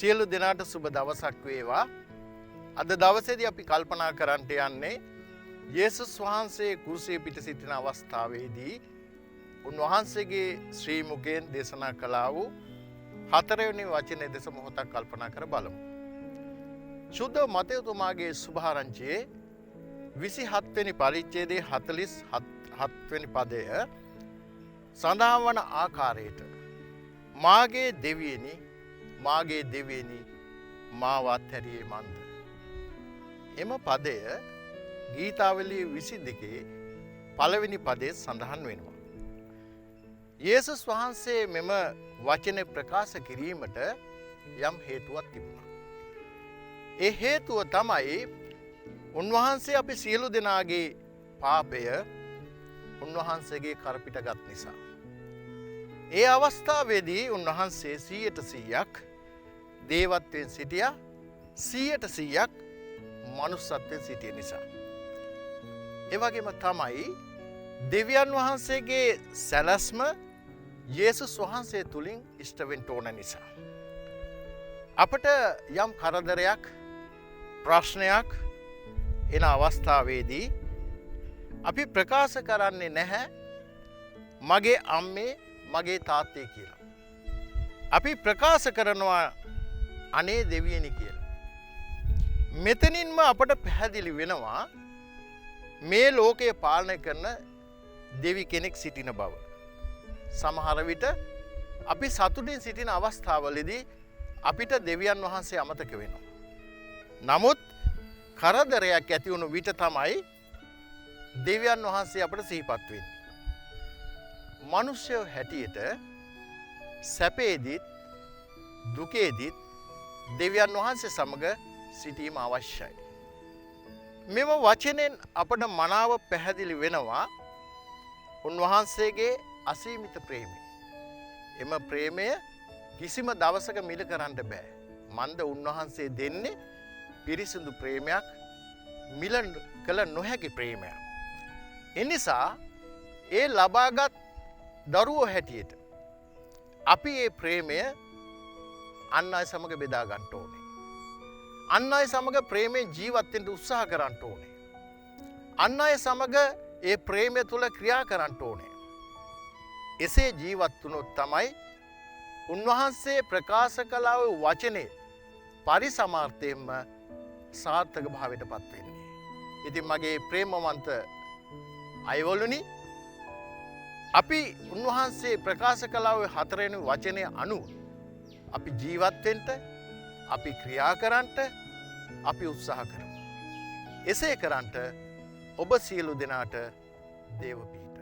සියලු දෙනාට සුබ දවසක් වේවා. අද දවසේදී අපි කල්පනා කරන්නට යන්නේ යේසුස් වහන්සේ කුරුසියේ පිට සිටින අවස්ථාවේදී උන්වහන්සේගේ ශ්‍රී මුඛයෙන් දේශනා කළා වූ හතරවෙනි වචනේ දෙස මොහොතක් කල්පනා කර බලමු. සුද්ධ මතේතුමාගේ සුභාරංචියේ 27 වෙනි පරිච්ඡේදයේ 47 වෙනි පදය සඳහන් වන ආකාරයට මාගේ දෙවියනි මාවත් හැරියේ මන්ද. එම පදය ගීතාවලියේ 22 පළවෙනි පදයේ සඳහන් වෙනවා. යේසුස් වහන්සේ මෙම වචනේ ප්‍රකාශ කිරීමට යම් හේතුවක් තිබුණා. ඒ හේතුව තමයි උන්වහන්සේ අපි සියලු දෙනාගේ පාපය උන්වහන්සේගේ කරපිටගත් නිසා. ඒ අවස්ථාවේදී උන්වහන්සේ 100% දේවත්වයෙන් සිටියා, 100% මනුස්සත්වයෙන් සිටිය නිසා. ඒ වගේම තමයි දෙවියන් වහන්සේගේ සැලැස්ම යේසුස් වහන්සේ තුලින් ඉෂ්ට වෙන්න ඕන නිසා. අපට යම් කරදරයක්, ප්‍රශ්නයක් එන අවස්ථාවේදී අපි ප්‍රකාශ කරන්නේ නැහැ මගේ අම්මේ මගේ තාත්තේ කියලා. අපි ප්‍රකාශ කරනවා අනේ දෙවියනි කියලා. මෙතනින්ම අපට පැහැදිලි වෙනවා මේ ලෝකය පාලනය කරන දෙවි කෙනෙක් සිටින බව. සමහර විට අපි සතුටින් සිටින අවස්ථාවලදී අපිට දෙවියන් වහන්සේ අමතක වෙනවා. නමුත් කරදරයක් ඇති වුණු විට තමයි දෙවියන් වහන්සේ අපට සිහිපත් වෙන්නේ. මිනිස්යෝ හැටියට සැපේදීත් දුකේදීත් දෙවියන් වහන්සේ සමග සිටීම අවශ්‍යයි. මෙම වචනෙන් අපට මනාව පැහැදිලි වෙනවා උන්වහන්සේගේ අසීමිත ප්‍රේමය. එම ප්‍රේමය කිසිම දවසක මිල කරන්න බෑ. මන්ද උන්වහන්සේ දෙන්නේ පිරිසිදු ප්‍රේමයක්, මිල කළ නොහැකි ප්‍රේමයක්. එනිසා ඒ ලබාගත් දරුවෝ හැටියට අපි ඒ ප්‍රේමය අන් අය සමග බෙදා ගන්න ඕනේ. අන් අය සමග ප්‍රේමයෙන් ජීවත් වෙන්න උත්සාහ කරන්න ඕනේ. අන් අය සමග ඒ ප්‍රේමය තුල ක්‍රියා කරන්න ඕනේ. එසේ ජීවත් වුණොත් තමයි උන්වහන්සේ ප්‍රකාශ කළ වචනේ පරිසමාර්ථයෙන්ම සාර්ථක භාවයට පත් වෙන්නේ. ඉතින් මගේ ප්‍රේමවන්ත අයවලුනි, අපි උන්වහන්සේ ප්‍රකාශ කළ හතරවෙනි වචනේ අනුව අපි ජීවත් වෙන්න, අපි ක්‍රියා කරන්නට අපි උත්සාහ කරමු. එසේ කරන්නට ඔබ සියලු දෙනාට දේව පීඨ